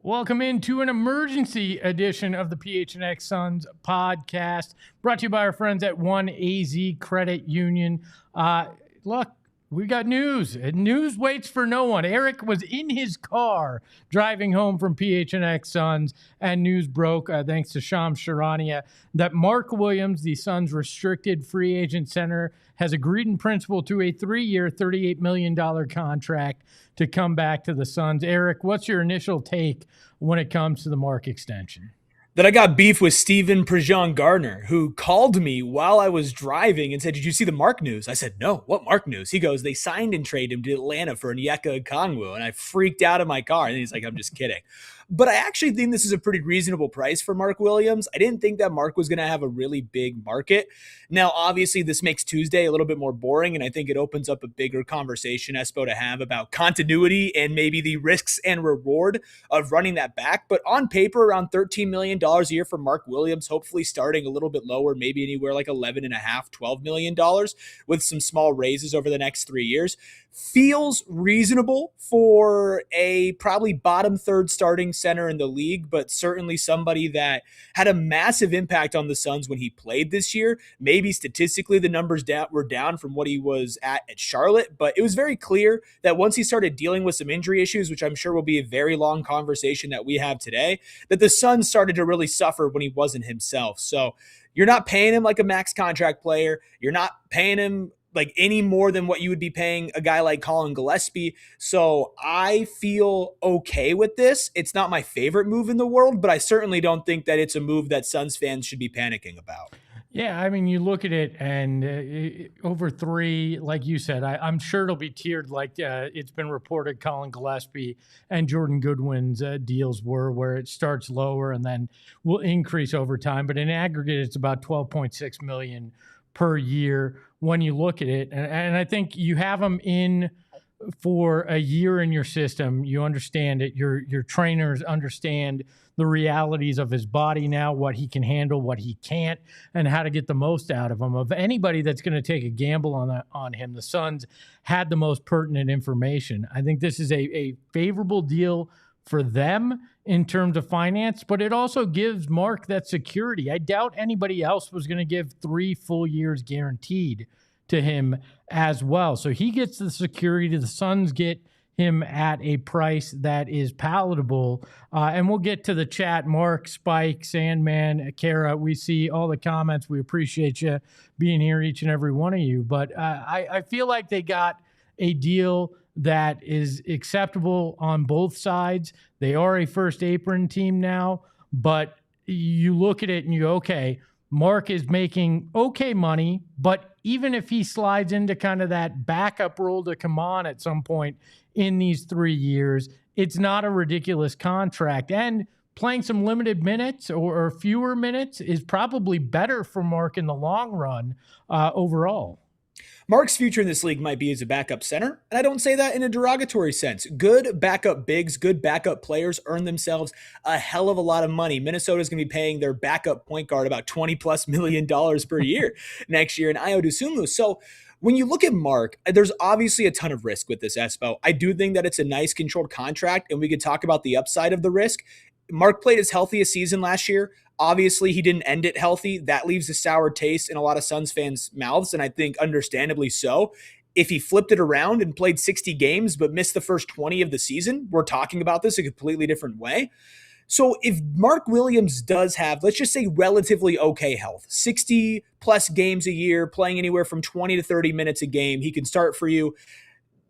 Welcome into an emergency edition of the PHNX Suns podcast, brought to you by our friends at 1AZ Credit Union. Look, we got news. News waits for no one. Eric was in his car driving home from PHNX Suns, and news broke, thanks to Shams Charania, that Mark Williams, the Suns' restricted free agent center, has agreed in principle to a 3-year, $38 million contract to come back to the Suns. Eric, what's your initial take when it comes to the Mark extension? That I got beef with Steven Prejean Gardner, who called me while I was driving and said, "Did you see the Mark news?" I said, "No, what Mark news?" He goes, "They signed and traded him to Atlanta for Onyeka Okongwu." And I freaked out in my car. And he's like, "I'm just kidding." But I actually think this is a pretty reasonable price for Mark Williams. I didn't think that Mark was going to have a really big market. Now, obviously, this makes Tuesday a little bit more boring, and I think it opens up a bigger conversation, Espo, to have about continuity and maybe the risks and reward of running that back. But on paper, around $13 million a year for Mark Williams, hopefully starting a little bit lower, maybe anywhere like $11.5, $12 million with some small raises over the next 3 years, feels reasonable for a probably bottom third starting center in the league, but certainly somebody that had a massive impact on the Suns when he played this year. Maybe statistically the numbers were down from what he was at Charlotte, but it was very clear that once he started dealing with some injury issues, which I'm sure will be a very long conversation that we have today, that the Suns started to really suffer when he wasn't himself. So you're not paying him like a max contract player. You're not paying him like any more than what you would be paying a guy like Colin Gillespie. So I feel okay with this. It's not my favorite move in the world, but I certainly don't think that it's a move that Suns fans should be panicking about. Yeah, I mean, you look at it, and over 3, like you said, I'm sure it'll be tiered like it's been reported Colin Gillespie and Jordan Goodwin's deals were, where it starts lower and then will increase over time. But in aggregate, it's about $12.6 million per year when you look at it. And I think you have them in for a year in your system. You understand it. Your trainers understand the realities of his body now, what he can handle, what he can't, and how to get the most out of him. Of anybody that's going to take a gamble on him, the Suns had the most pertinent information. I think this is a favorable deal for them in terms of finance, but it also gives Mark that security. I doubt anybody else was going to give 3 full years guaranteed to him as well. So he gets the security. The Suns get him at a price that is palatable. And we'll get to the chat. Mark, Spike, Sandman, Kara, we see all the comments. We appreciate you being here, each and every one of you. But I feel like they got a deal that is acceptable on both sides. They are a first apron team now, but you look at it and you go, okay, Mark is making okay money, but even if he slides into kind of that backup role to Khaman at some point in these 3 years, it's not a ridiculous contract. And playing some limited minutes or fewer minutes is probably better for Mark in the long run overall. Mark's future in this league might be as a backup center, and I don't say that in a derogatory sense. Good backup bigs, good backup players earn themselves a hell of a lot of money. Minnesota's going to be paying their backup point guard about $20+ million per year next year in Ayo Dosunmu. So when you look at Mark, there's obviously a ton of risk with this, Espo. I do think that it's a nice controlled contract, and we could talk about the upside of the risk. Mark played his healthiest season last year. Obviously, he didn't end it healthy. That leaves a sour taste in a lot of Suns fans' mouths, and I think understandably so. If he flipped it around and played 60 games but missed the first 20 of the season, we're talking about this a completely different way. So if Mark Williams does have, let's just say, relatively okay health, 60-plus games a year, playing anywhere from 20 to 30 minutes a game, he can start for you.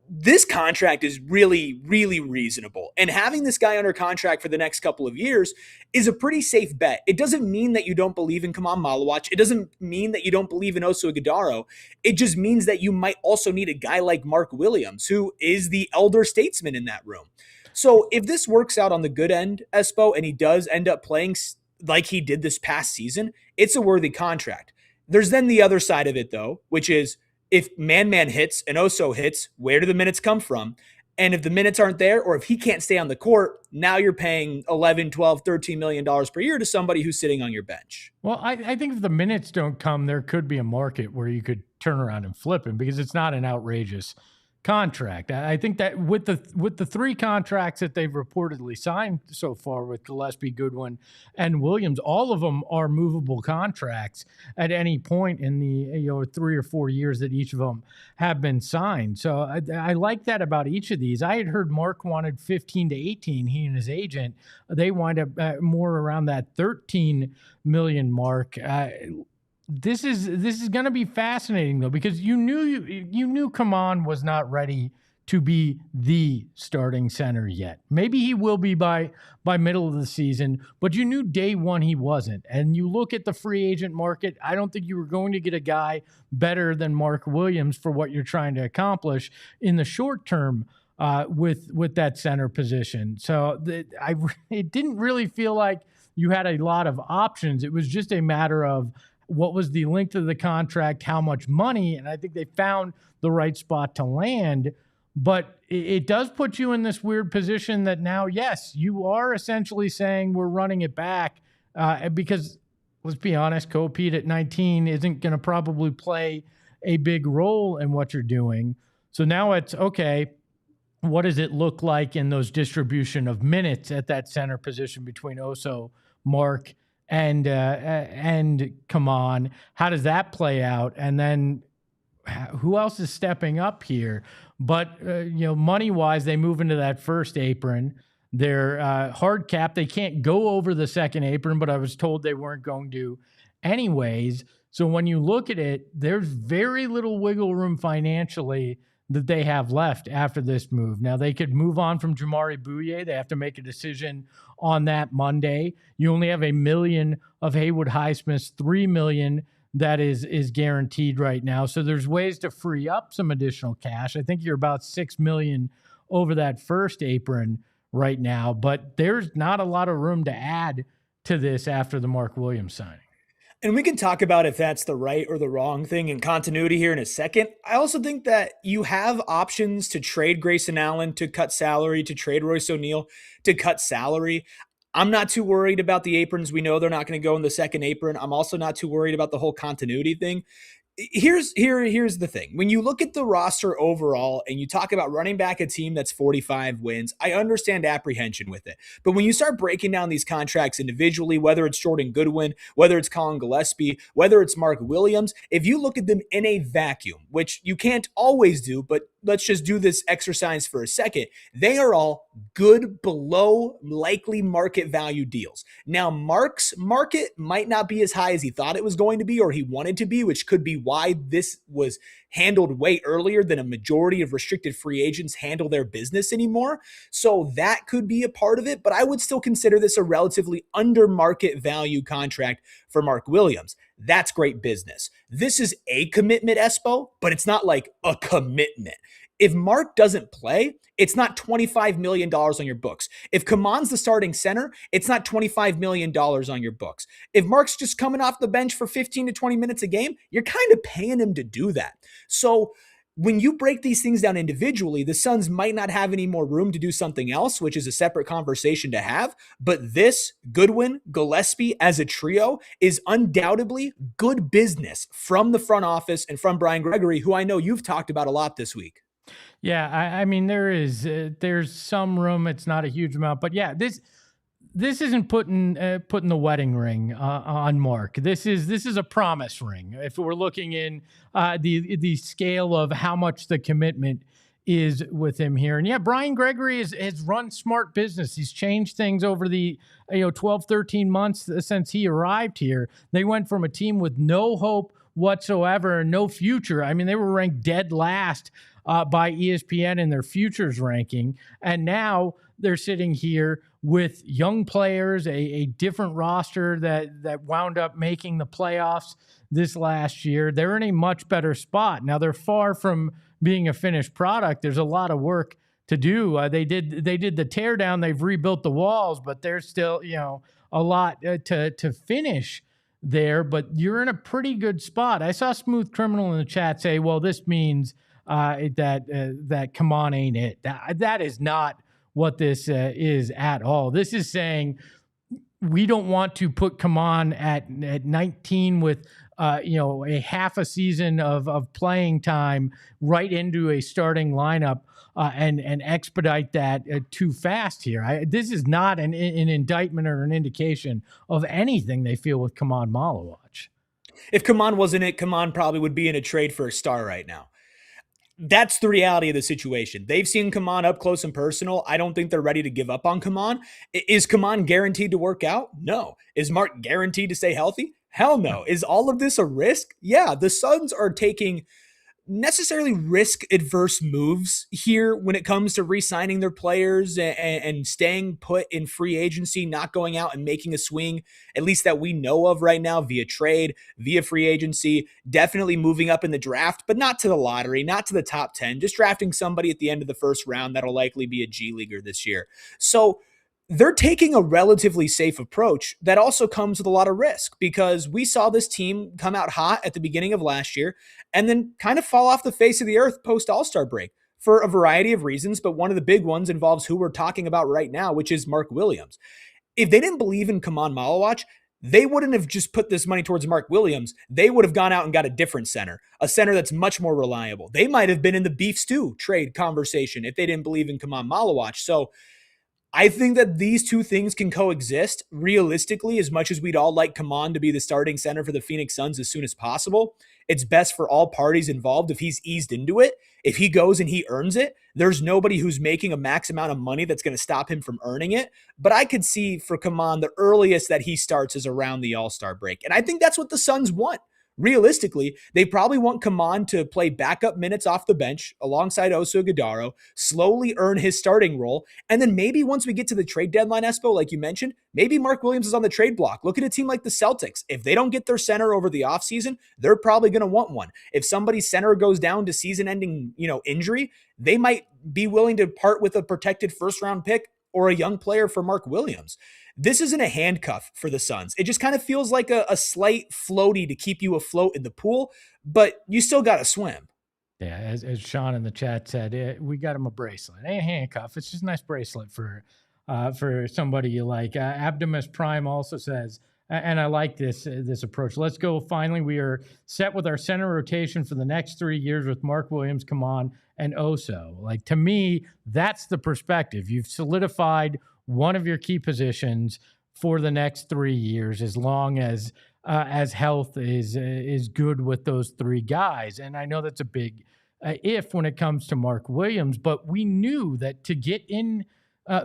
This contract is really, really reasonable. And having this guy under contract for the next couple of years is a pretty safe bet. It doesn't mean that you don't believe in Khaman Maluach. It doesn't mean that you don't believe in Ighodaro. It just means that you might also need a guy like Mark Williams, who is the elder statesman in that room. So if this works out on the good end, Espo, and he does end up playing like he did this past season, it's a worthy contract. There's then the other side of it, though, which is, if man hits and Oso hits, where do the minutes come from? And if the minutes aren't there, or if he can't stay on the court, now you're paying $11, $12, $13 million per year to somebody who's sitting on your bench. Well, I think if the minutes don't come, there could be a market where you could turn around and flip him, because it's not an outrageous contract. I think that with the three contracts that they've reportedly signed so far with Gillespie, Goodwin, and Williams, all of them are movable contracts at any point in the 3 or 4 years that each of them have been signed. So I like that about each of these. I had heard Mark wanted 15 to 18. He and his agent, they wind up more around that 13 million mark. This is going to be fascinating though, because you knew Khaman was not ready to be the starting center yet. Maybe he will be by middle of the season, but you knew day one he wasn't. And you look at the free agent market, I don't think you were going to get a guy better than Mark Williams for what you're trying to accomplish in the short term with that center position. So it didn't really feel like you had a lot of options. It was just a matter of what was the length of the contract, how much money, and I think they found the right spot to land. But it does put you in this weird position that now, yes, you are essentially saying we're running it back because, let's be honest, Kopete at 19 isn't going to probably play a big role in what you're doing. So now it's, okay, what does it look like in those distribution of minutes at that center position between Oso, Mark, and Khaman? How does that play out? And then who else is stepping up here? But money wise, they move into that first apron. They're hard cap. They can't go over the second apron, but I was told they weren't going to anyways. So when you look at it, there's very little wiggle room financially that they have left after this move. Now, they could move on from Jamari Bouye. They have to make a decision on that Monday. You only have $1 million of Haywood Highsmith's $3 million that is guaranteed right now. So there's ways to free up some additional cash. I think you're about $6 million over that first apron right now, but there's not a lot of room to add to this after the Mark Williams signing. And we can talk about if that's the right or the wrong thing in continuity here in a second. I also think that you have options to trade Grayson Allen to cut salary, to trade Royce O'Neal to cut salary. I'm not too worried about the aprons. We know they're not going to go in the second apron. I'm also not too worried about the whole continuity thing. Here's the thing. When you look at the roster overall and you talk about running back a team that's 45 wins, I understand apprehension with it. But when you start breaking down these contracts individually, whether it's Jordan Goodwin, whether it's Colin Gillespie, whether it's Mark Williams, if you look at them in a vacuum, which you can't always do, but let's just do this exercise for a second, they are all good below likely market value deals. Now, Mark's market might not be as high as he thought it was going to be or he wanted to be, which could be why this was handled way earlier than a majority of restricted free agents handle their business anymore. So that could be a part of it, but I would still consider this a relatively under market value contract for Mark Williams. That's great business. This is a commitment, Espo, but it's not like a commitment. If Mark doesn't play, it's not $25 million on your books. If Khaman's the starting center, it's not $25 million on your books. If Mark's just coming off the bench for 15 to 20 minutes a game, you're kind of paying him to do that. So when you break these things down individually, the Suns might not have any more room to do something else, which is a separate conversation to have. But this, Goodwin, Gillespie as a trio, is undoubtedly good business from the front office and from Brian Gregory, who I know you've talked about a lot this week. Yeah, I mean, there's some room. It's not a huge amount, but yeah, this isn't putting the wedding ring on Mark. This is a promise ring. If we're looking in the scale of how much the commitment is with him here, and yeah, Brian Gregory has run smart business. He's changed things over the 12, 13 months since he arrived here. They went from a team with no hope whatsoever, no future. I mean, they were ranked dead last by ESPN in their futures ranking. And now they're sitting here with young players, a different roster that wound up making the playoffs this last year. They're in a much better spot. Now, they're far from being a finished product. There's a lot of work to do. They did the tear down. They've rebuilt the walls, but there's still, a lot to finish there. But you're in a pretty good spot. I saw Smooth Criminal in the chat say, well, this means that Khaman ain't it. That is not what this is at all. This is saying we don't want to put Khaman at 19 with a half a season of playing time right into a starting lineup and expedite that too fast here. This is not an indictment or an indication of anything they feel with Khaman Maluach. If Khaman wasn't it, Khaman probably would be in a trade for a star right now. That's the reality of the situation. They've seen Khaman up close and personal. I don't think they're ready to give up on Khaman. Is Khaman guaranteed to work out? No. Is Mark guaranteed to stay healthy? Hell no. Is all of this a risk? Yeah, the Suns are taking necessarily risk adverse moves here when it comes to re-signing their players and staying put in free agency, not going out and making a swing, at least that we know of right now, via trade, via free agency, definitely moving up in the draft, but not to the lottery, not to the top 10, just drafting somebody at the end of the first round that'll likely be a G leaguer this year. So they're taking a relatively safe approach that also comes with a lot of risk, because we saw this team come out hot at the beginning of last year and then kind of fall off the face of the earth post All-Star break for a variety of reasons. But one of the big ones involves who we're talking about right now, which is Mark Williams. If they didn't believe in Khaman Maluach, they wouldn't have just put this money towards Mark Williams. They would have gone out and got a different center, a center that's much more reliable. They might have been in the beef stew trade conversation if they didn't believe in Khaman Maluach. So I think that these two things can coexist realistically. As much as we'd all like Khaman to be the starting center for the Phoenix Suns as soon as possible, it's best for all parties involved if he's eased into it. If he goes and he earns it, there's nobody who's making a max amount of money that's going to stop him from earning it. But I could see for Khaman, the earliest that he starts is around the All-Star break. And I think that's what the Suns want. Realistically, they probably want Khaman to play backup minutes off the bench alongside Ighodaro, slowly earn his starting role, and then maybe once we get to the trade deadline, Espo, like you mentioned, maybe Mark Williams is on the trade block. Look at a team like the Celtics. If they don't get their center over the offseason, they're probably going to want one. If somebody's center goes down to season-ending, injury, they might be willing to part with a protected first-round pick or a young player for Mark Williams. This isn't a handcuff for the Suns. It just kind of feels like a slight floaty to keep you afloat in the pool, but you still got to swim. Yeah, as Sean in the chat said, we got him a bracelet. It ain't a handcuff. It's just a nice bracelet for somebody you like. Abdomus Prime also says, and I like this approach. Let's go. Finally, we are set with our center rotation for the next 3 years with Mark Williams, Khaman, and Oso. Like, to me, that's the perspective. You've solidified one of your key positions for the next 3 years, as long as health is good with those three guys. And I know that's a big if when it comes to Mark Williams, but we knew that to get in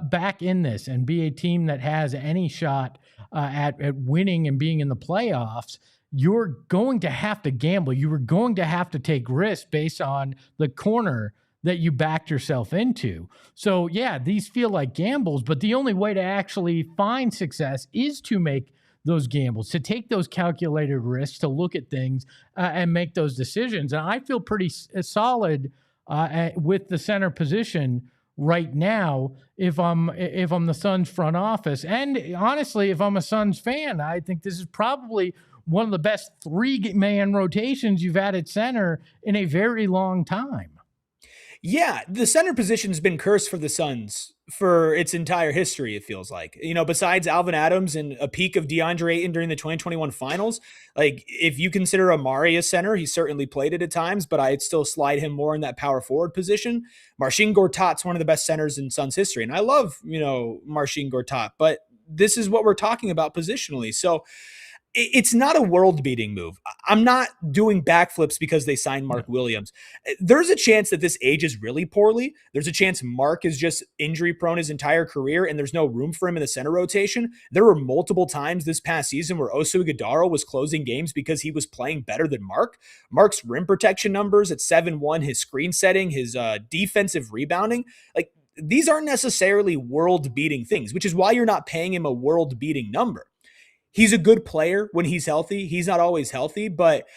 back in this and be a team that has any shot at winning and being in the playoffs, you're going to have to gamble. You were going to have to take risks based on the corner that you backed yourself into. So yeah, these feel like gambles, but the only way to actually find success is to make those gambles, to take those calculated risks, to look at things and make those decisions. And I feel pretty solid with the center position right now. If I'm the Suns front office, and honestly, if I'm a Suns fan, I think this is probably one of the best 3-man rotations you've had at center in a very long time. Yeah, the center position's been cursed for the Suns for its entire history, it feels like. Besides Alvin Adams and a peak of DeAndre Ayton during the 2021 finals, like, if you consider Amari a center, he certainly played it at times, but I'd still slide him more in that power forward position. Marcin Gortat's one of the best centers in Suns history, and I love, Marcin Gortat, but this is what we're talking about positionally. So it's not a world-beating move. I'm not doing backflips because they signed Mark Williams. There's a chance that this ages really poorly. There's a chance Mark is just injury-prone his entire career and there's no room for him in the center rotation. There were multiple times this past season where Ighodaro was closing games because he was playing better than Mark. Mark's rim protection numbers at 7-1, his screen setting, his defensive rebounding, like, these aren't necessarily world-beating things, which is why you're not paying him a world-beating number. He's a good player when he's healthy. He's not always healthy, but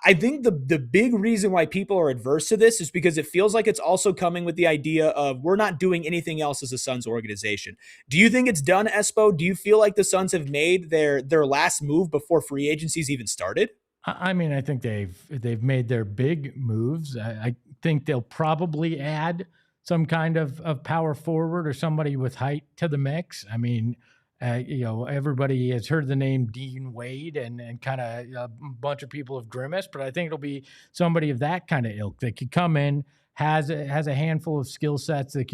I think the big reason why people are adverse to this is because it feels like it's also coming with the idea of we're not doing anything else as a Suns organization. Do you think it's done, Espo? Do you feel like the Suns have made their last move before free agency's even started? I mean, I think they've made their big moves. I think they'll probably add some kind of power forward or somebody with height to the mix. I mean, Everybody has heard the name Dean Wade, and kind of a bunch of people have grimaced, but I think it'll be somebody of that kind of ilk that could come in, has a handful of skill sets that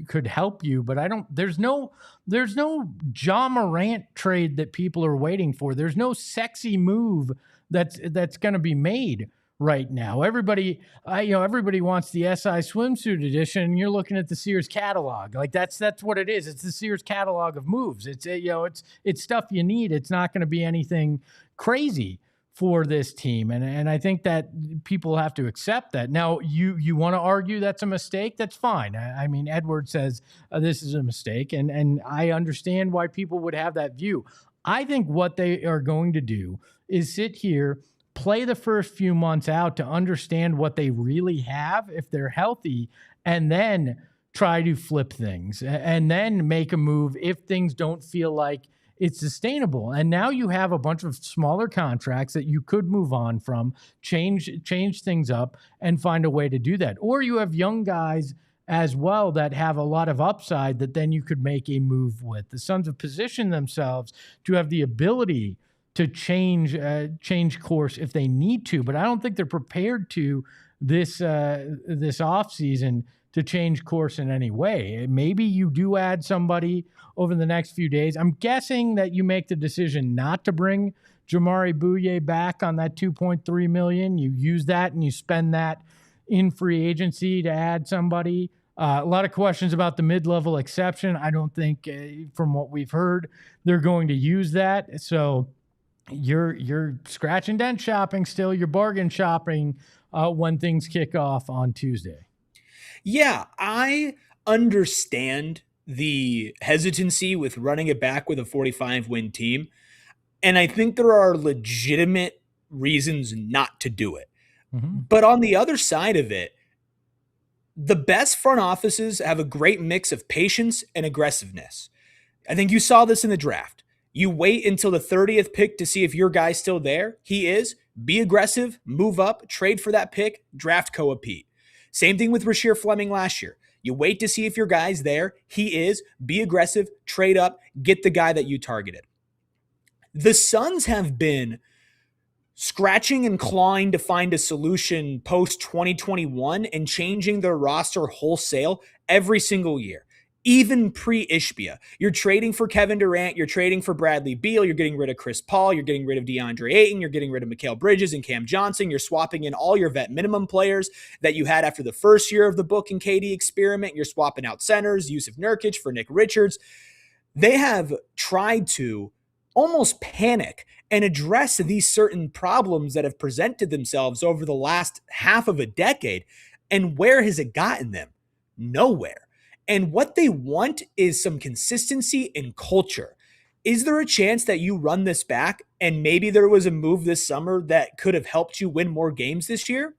could help you. But there's no Ja Morant trade that people are waiting for. There's no sexy move that's going to be made right now. Everybody wants the SI swimsuit edition. And you're looking at the Sears catalog. Like that's what it is. It's the Sears catalog of moves. It's stuff you need. It's not going to be anything crazy for this team. And I think that people have to accept that. Now, you want to argue that's a mistake? That's fine. I mean, Edward says this is a mistake, and I understand why people would have that view. I think what they are going to do is sit here, play the first few months out to understand what they really have if they're healthy, and then try to flip things and then make a move if things don't feel like it's sustainable. And now you have a bunch of smaller contracts that you could move on from, change things up, and find a way to do that. Or you have young guys as well that have a lot of upside that then you could make a move with. The Suns have positioned themselves to have the ability to change course if they need to, but I don't think they're prepared to this offseason to change course in any way. Maybe you do add somebody over the next few days. I'm guessing that you make the decision not to bring Jamari Bouye back on that $2.3 million. You use that and you spend that in free agency to add somebody. A lot of questions about the mid-level exception. I don't think, from what we've heard, they're going to use that. So you're scratch and dent shopping still. You're bargain shopping when things kick off on Tuesday. Yeah, I understand the hesitancy with running it back with a 45-win team, and I think there are legitimate reasons not to do it. Mm-hmm. But on the other side of it, the best front offices have a great mix of patience and aggressiveness. I think you saw this in the draft. You wait until the 30th pick to see if your guy's still there. He is. Be aggressive, move up, trade for that pick, draft Koa Pete. Same thing with Rasheer Fleming last year. You wait to see if your guy's there. He is. Be aggressive, trade up, get the guy that you targeted. The Suns have been scratching and clawing to find a solution post-2021 and changing their roster wholesale every single year. Even pre-Ishbia. You're trading for Kevin Durant, you're trading for Bradley Beal, you're getting rid of Chris Paul, you're getting rid of DeAndre Ayton, you're getting rid of Mikal Bridges and Cam Johnson, you're swapping in all your vet minimum players that you had after the first year of the Book and KD experiment, you're swapping out centers, Yusuf Nurkic for Nick Richards. They have tried to almost panic and address these certain problems that have presented themselves over the last half of a decade. And where has it gotten them? Nowhere. And what they want is some consistency in culture. Is there a chance that you run this back and maybe there was a move this summer that could have helped you win more games this year?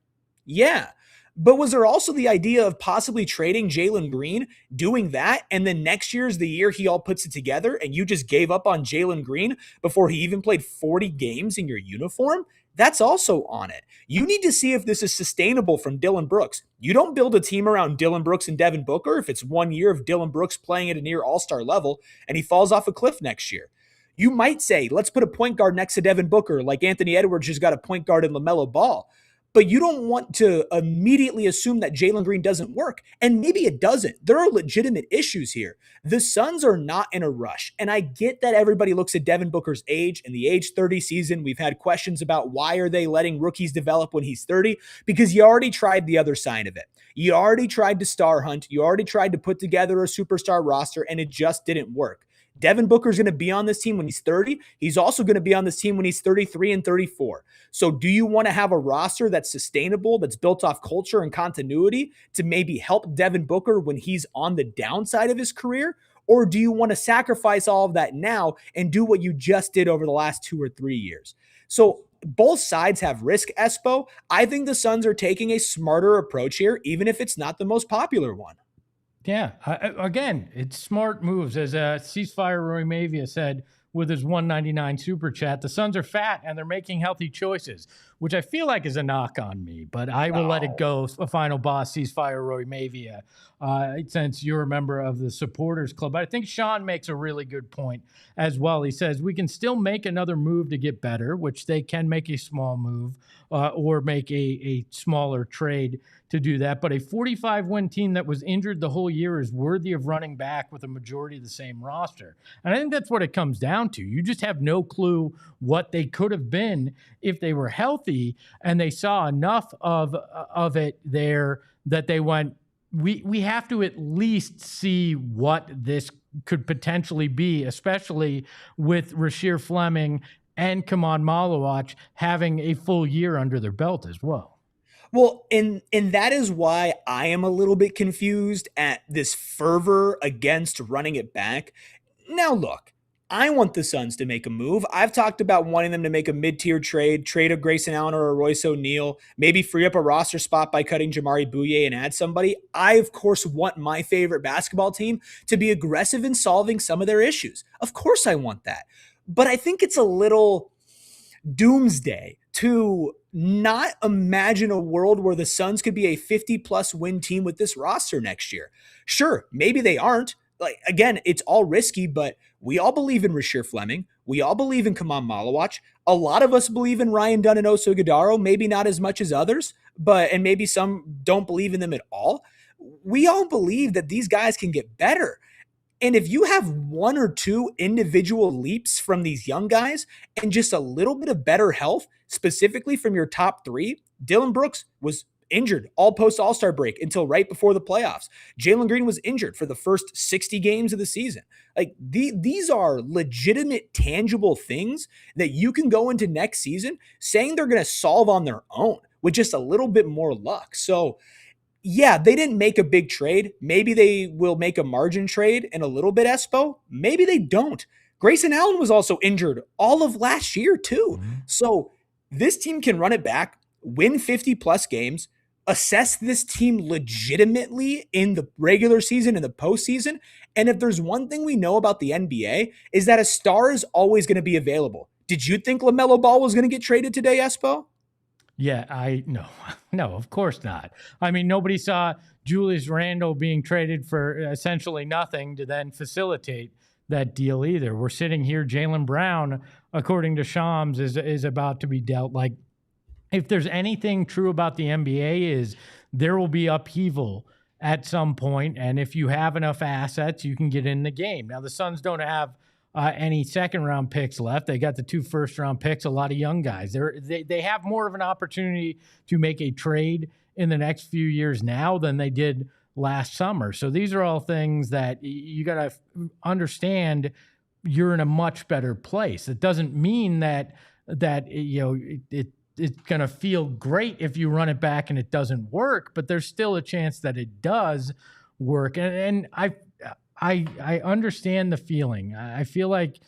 Yeah. But was there also the idea of possibly trading Jalen Green, doing that, and then next year is the year he all puts it together and you just gave up on Jalen Green before he even played 40 games in your uniform? That's also on it. You need to see if this is sustainable from Dillon Brooks. You don't build a team around Dillon Brooks and Devin Booker if it's 1 year of Dillon Brooks playing at a near all-star level and he falls off a cliff next year. You might say, let's put a point guard next to Devin Booker like Anthony Edwards just got a point guard in LaMelo Ball. But you don't want to immediately assume that Jalen Green doesn't work. And maybe it doesn't. There are legitimate issues here. The Suns are not in a rush. And I get that everybody looks at Devin Booker's age and the age 30 season. We've had questions about why are they letting rookies develop when he's 30? Because you already tried the other side of it. You already tried to star hunt. You already tried to put together a superstar roster, and it just didn't work. Devin Booker's going to be on this team when he's 30. He's also going to be on this team when he's 33 and 34. So do you want to have a roster that's sustainable, that's built off culture and continuity to maybe help Devin Booker when he's on the downside of his career? Or do you want to sacrifice all of that now and do what you just did over the last 2 or 3 years? So both sides have risk, Espo. I think the Suns are taking a smarter approach here, even if it's not the most popular one. Yeah. Again, it's smart moves. As Ceasefire Roy Mavia said with his $1.99 super chat, the Suns are fat and they're making healthy choices. which I feel like is a knock on me, but I will let it go. A final boss sees fire, Roy Mavia, since you're a member of the supporters club. But I think Sean makes a really good point as well. He says we can still make another move to get better, which they can make a small move or make a smaller trade to do that. But a 45-win team that was injured the whole year is worthy of running back with a majority of the same roster. And I think that's what it comes down to. You just have no clue what they could have been if they were healthy, and they saw enough of it there that they went, we have to at least see what this could potentially be, especially with Rasheer Fleming and Khaman Maluach having a full year under their belt as well. Well, and that is why I am a little bit confused at this fervor against running it back. Now, look, I want the Suns to make a move. I've talked about wanting them to make a mid-tier trade a Grayson Allen or a Royce O'Neal, maybe free up a roster spot by cutting Jamari Bouye and add somebody. I, of course, want my favorite basketball team to be aggressive in solving some of their issues. Of course I want that. But I think it's a little doomsday to not imagine a world where the Suns could be a 50-plus win team with this roster next year. Sure, maybe they aren't. Like, again, it's all risky, but we all believe in Rasheer Fleming. We all believe in Khaman Maluach. A lot of us believe in Ryan Dunn and Ighodaro, maybe not as much as others, and maybe some don't believe in them at all. We all believe that these guys can get better. And if you have one or two individual leaps from these young guys and just a little bit of better health, specifically from your top three, Dillon Brooks was injured all post All-Star break until right before the playoffs. Jalen Green was injured for the first 60 games of the season. Like these are legitimate, tangible things that you can go into next season saying they're going to solve on their own with just a little bit more luck. So yeah, they didn't make a big trade. Maybe they will make a margin trade in a little bit, Espo. Maybe they don't. Grayson Allen was also injured all of last year too. So this team can run it back, win 50-plus games, assess this team legitimately in the regular season and the postseason. And if there's one thing we know about the NBA is that a star is always going to be available. Did you think LaMelo Ball was going to get traded today, Espo? Yeah, no, of course not. I mean, nobody saw Julius Randle being traded for essentially nothing to then facilitate that deal either. We're sitting here, Jalen Brown, according to Shams, is about to be dealt. Like, if there's anything true about the NBA is there will be upheaval at some point, and if you have enough assets, you can get in the game. Now, the Suns don't have any second-round picks left. They got the 2 first-round picks, a lot of young guys. They have more of an opportunity to make a trade in the next few years now than they did last summer. So these are all things that you got to understand you're in a much better place. It doesn't mean that it's going to feel great if you run it back and it doesn't work, but there's still a chance that it does work. And I understand the feeling. I feel like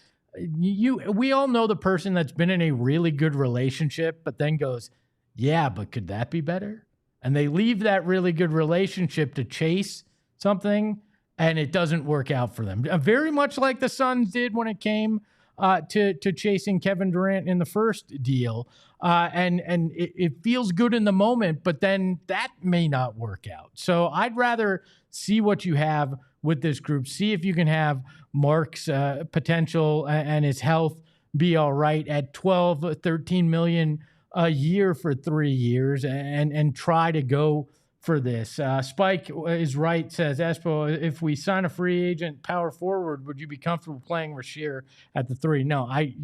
we all know the person that's been in a really good relationship, but then goes, yeah, but could that be better? And they leave that really good relationship to chase something, and it doesn't work out for them. Very much like the Suns did when it came to chasing Kevin Durant in the first deal. And it feels good in the moment, but then that may not work out. So I'd rather see what you have with this group, see if you can have Mark's potential and his health be all right at 12, 13 million a year for 3 years and try to go for this. Spike is right, says, Espo, if we sign a free agent power forward, would you be comfortable playing Rasheer at the 3? No, I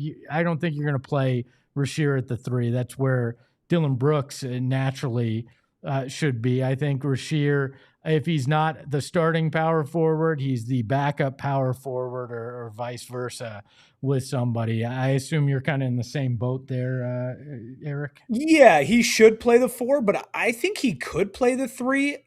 don't think you're going to play Rasheer at the 3. That's where Dillon Brooks naturally should be. I think Rasheer, if he's not the starting power forward, he's the backup power forward or vice versa with somebody. I assume you're kind of in the same boat there, Eric? Yeah, he should play the 4, but I think he could play the 3.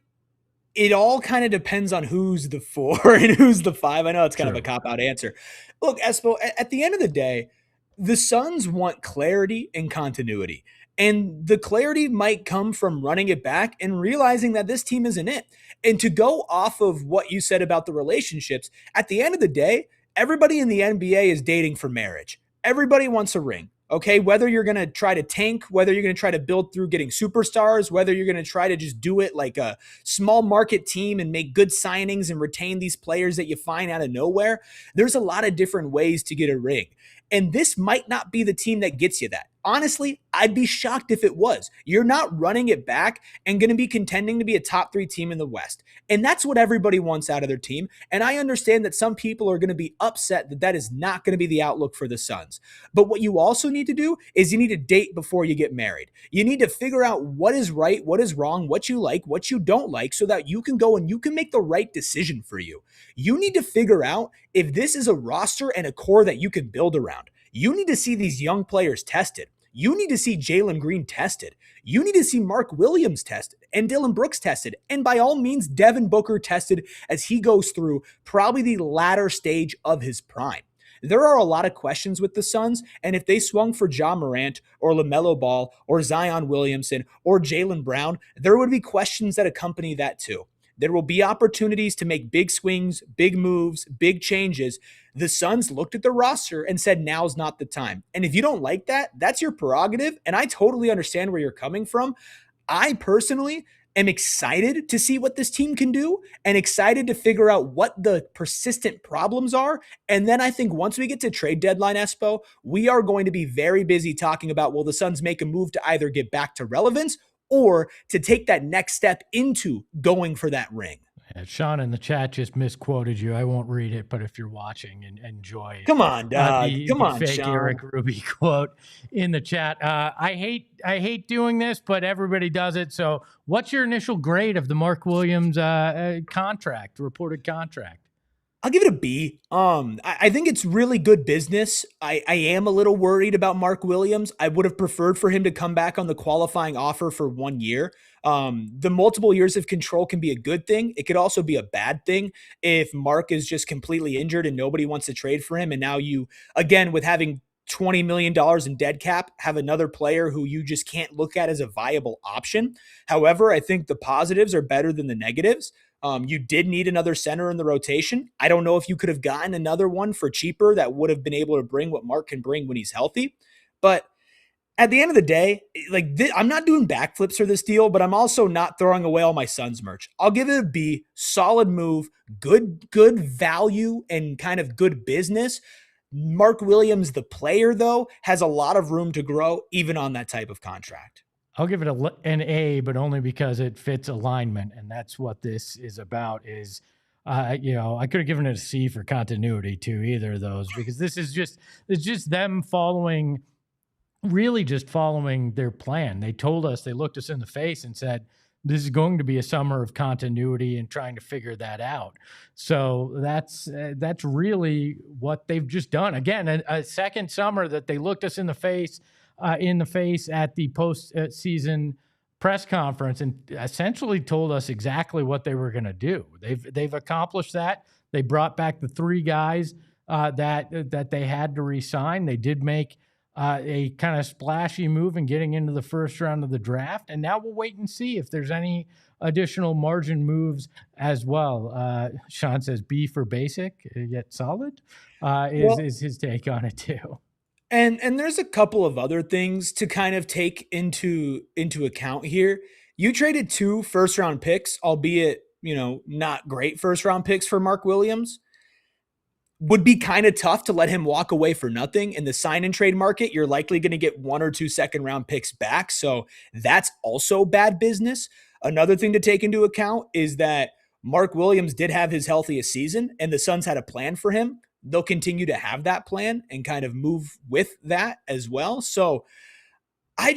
It all kind of depends on who's the 4 and who's the 5. I know it's kind of a cop-out answer. Look, Espo, at the end of the day, the Suns want clarity and continuity. And the clarity might come from running it back and realizing that this team isn't it. And to go off of what you said about the relationships, at the end of the day, everybody in the NBA is dating for marriage. Everybody wants a ring. Okay, whether you're going to try to tank, whether you're going to try to build through getting superstars, whether you're going to try to just do it like a small market team and make good signings and retain these players that you find out of nowhere, there's a lot of different ways to get a ring. And this might not be the team that gets you that. Honestly, I'd be shocked if it was. You're not running it back and going to be contending to be a top 3 team in the West. And that's what everybody wants out of their team. And I understand that some people are going to be upset that that is not going to be the outlook for the Suns. But what you also need to do is you need to date before you get married. You need to figure out what is right, what is wrong, what you like, what you don't like, so that you can go and you can make the right decision for you. You need to figure out if this is a roster and a core that you can build around. You need to see these young players tested. You need to see Jalen Green tested. You need to see Mark Williams tested and Dillon Brooks tested. And by all means, Devin Booker tested as he goes through probably the latter stage of his prime. There are a lot of questions with the Suns, and if they swung for Ja Morant or LaMelo Ball or Zion Williamson or Jaylen Brown, there would be questions that accompany that too. There will be opportunities to make big swings, big moves, big changes. The Suns looked at the roster and said, now's not the time. And if you don't like that, that's your prerogative. And I totally understand where you're coming from. I personally am excited to see what this team can do and excited to figure out what the persistent problems are. And then I think once we get to trade deadline, Espo, we are going to be very busy talking about, will the Suns make a move to either get back to relevance or to take that next step into going for that ring. Yeah, Sean in the chat just misquoted you. I won't read it, but if you're watching and enjoy, come on, dog. Come on, fake Sean. Eric Ruby quote in the chat. I hate doing this, but everybody does it. So, what's your initial grade of the Mark Williams reported contract? I'll give it a B. I think it's really good business. I am a little worried about Mark Williams. I would have preferred for him to come back on the qualifying offer for 1 year. The multiple years of control can be a good thing. It could also be a bad thing if Mark is just completely injured and nobody wants to trade for him. And now you, again, with having $20 million in dead cap, have another player who you just can't look at as a viable option. However, I think the positives are better than the negatives. You did need another center in the rotation. I don't know if you could have gotten another one for cheaper that would have been able to bring what Mark can bring when he's healthy. But at the end of the day, I'm not doing backflips for this deal, but I'm also not throwing away all my Suns merch. I'll give it a B. Solid move, good value, and kind of good business. Mark Williams, the player, though, has a lot of room to grow even on that type of contract. I'll give it an A, but only because it fits alignment, and that's what this is about. Is I could have given it a C for continuity to either of those, because this is just them following their plan. They told us, they looked us in the face and said, this is going to be a summer of continuity and trying to figure that out. So that's really what they've just done. Again, a second summer that they looked us in the face at the post-season press conference and essentially told us exactly what they were going to do. They've accomplished that. They brought back the 3 guys that they had to re-sign. They did make a kind of splashy move in getting into the first round of the draft. And now we'll wait and see if there's any additional margin moves as well. Sean says B for basic, yet solid, is his take on it too. And there's a couple of other things to kind of take into account here. You traded 2 first-round picks, albeit, not great first-round picks for Mark Williams. Would be kind of tough to let him walk away for nothing. In the sign and trade market, you're likely going to get 1 or 2 second-round picks back, so that's also bad business. Another thing to take into account is that Mark Williams did have his healthiest season, and the Suns had a plan for him. They'll continue to have that plan and kind of move with that as well. So I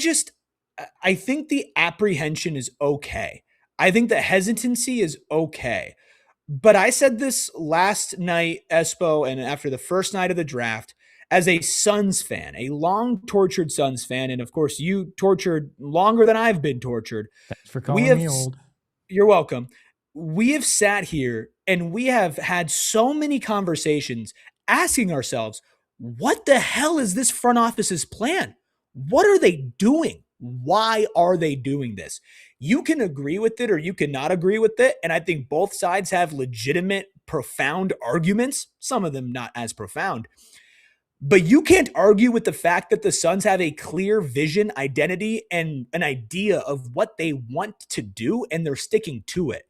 think the apprehension is okay. I think the hesitancy is okay. But I said this last night, Espo, and after the first night of the draft, as a Suns fan, a long-tortured Suns fan, and of course you tortured longer than I've been tortured. Thanks for calling me old. You're welcome. We have sat here and we have had so many conversations asking ourselves, what the hell is this front office's plan? What are they doing? Why are they doing this? You can agree with it or you cannot agree with it. And I think both sides have legitimate, profound arguments, some of them not as profound. But you can't argue with the fact that the Suns have a clear vision, identity, and an idea of what they want to do, and they're sticking to it.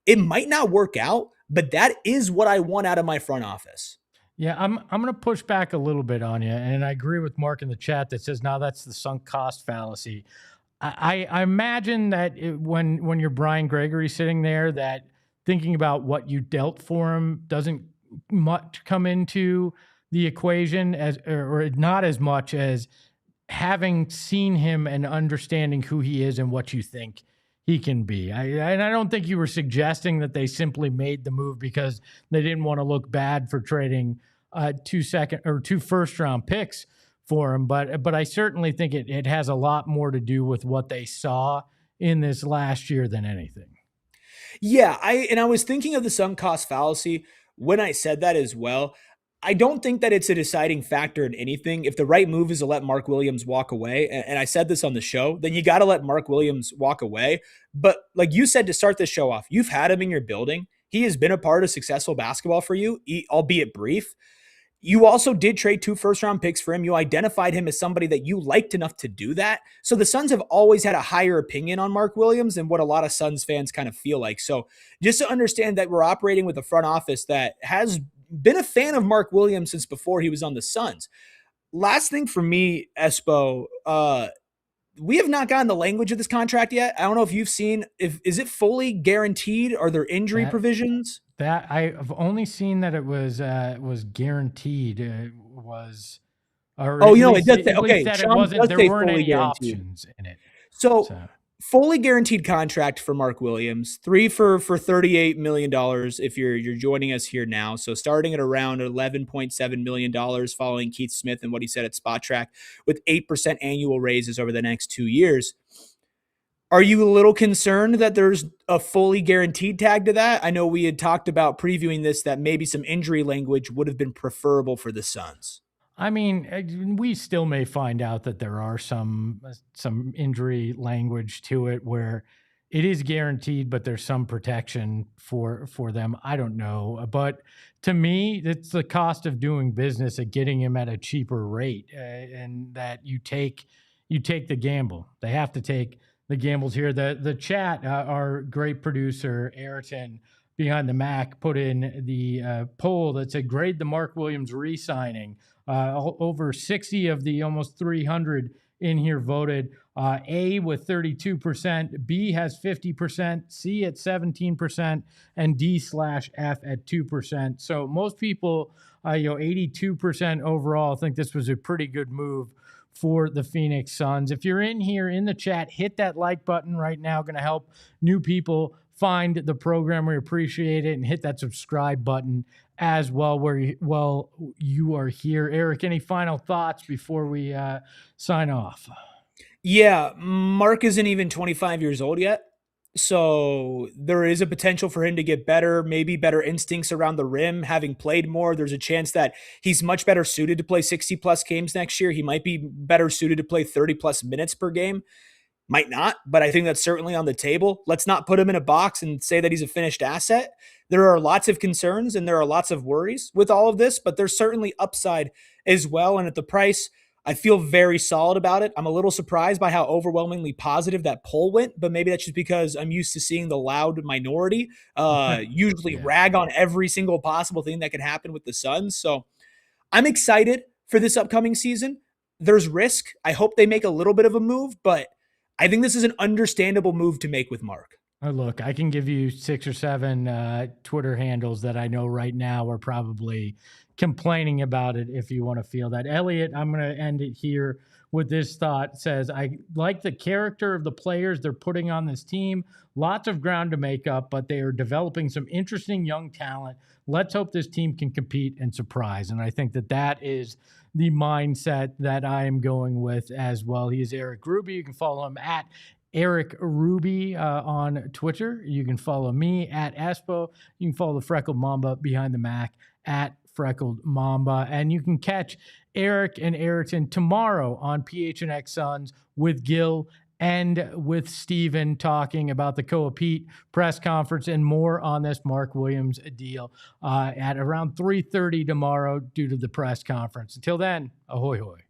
It might not work out, but that is what I want out of my front office. Yeah, I'm going to push back a little bit on you, and I agree with Mark in the chat that says now that's the sunk cost fallacy. I imagine that when you're Brian Gregory sitting there, that thinking about what you dealt for him doesn't much come into the equation as or not as much as having seen him and understanding who he is and what you think he can be. And I don't think you were suggesting that they simply made the move because they didn't want to look bad for trading 2 first round picks for him. But I certainly think it has a lot more to do with what they saw in this last year than anything. Yeah, I was thinking of the sunk cost fallacy when I said that as well. I don't think that it's a deciding factor in anything. If the right move is to let Mark Williams walk away, and I said this on the show, then you got to let Mark Williams walk away. But like you said to start this show off, you've had him in your building. He has been a part of successful basketball for you, albeit brief. You also did trade 2 first round picks for him. You identified him as somebody that you liked enough to do that. So the Suns have always had a higher opinion on Mark Williams than what a lot of Suns fans kind of feel like. So just to understand that we're operating with a front office that has been a fan of Mark Williams since before he was on the Suns. Last thing for me, Espo, we have not gotten the language of this contract yet. I don't know if you've seen, is it fully guaranteed? Are there injury provisions? That I've only seen that it was guaranteed. It does say, okay, that Sean does there say weren't fully any guaranteed options in it. So fully guaranteed contract for Mark Williams, 3 for $38 million if you're joining us here now. So starting at around $11.7 million following Keith Smith and what he said at Spot Track with 8% annual raises over the next 2 years. Are you a little concerned that there's a fully guaranteed tag to that? I know we had talked about previewing this, that maybe some injury language would have been preferable for the Suns. I mean, we still may find out that there are some injury language to it where it is guaranteed, but there's some protection for them. I don't know, but to me, it's the cost of doing business at getting him at a cheaper rate, and that you take the gamble. They have to take the gambles here. The chat, our great producer Ayrton behind the Mac put in the poll that said grade the Mark Williams re-signing. Over 60 of the almost 300 in here voted. A with 32%, B has 50%, C at 17%, and D/F at 2%. So most people, 82% overall, think this was a pretty good move for the Phoenix Suns. If you're in here in the chat, hit that like button right now. Going to help new people find the program. We appreciate it. And hit that subscribe button as well while you are here. Eric, any final thoughts before we sign off? Yeah, Mark isn't even 25 years old yet. So there is a potential for him to get better, maybe better instincts around the rim, having played more. There's a chance that he's much better suited to play 60-plus games next year. He might be better suited to play 30-plus minutes per game. Might not, but I think that's certainly on the table. Let's not put him in a box and say that he's a finished asset. There are lots of concerns and there are lots of worries with all of this, but there's certainly upside as well. And at the price, I feel very solid about it. I'm a little surprised by how overwhelmingly positive that poll went, but maybe that's just because I'm used to seeing the loud minority usually rag on every single possible thing that could happen with the Suns. So I'm excited for this upcoming season. There's risk. I hope they make a little bit of a move, but I think this is an understandable move to make with Mark. Look, I can give you 6 or 7 Twitter handles that I know right now are probably complaining about it if you want to feel that. Elliot, I'm going to end it here with this thought. Says, I like the character of the players they're putting on this team. Lots of ground to make up, but they are developing some interesting young talent. Let's hope this team can compete and surprise. And I think that is the mindset that I am going with as well. He is Eric Ruby. You can follow him at Eric Ruby on Twitter. You can follow me at Espo. You can follow the Freckled Mamba behind the Mac at Freckled Mamba. And you can catch Eric and Ayrton tomorrow on PHNX Suns with Gil end with Steven talking about the Koa Pete press conference and more on this Mark Williams deal at around 3:30 tomorrow due to the press conference. Until then, ahoy hoy.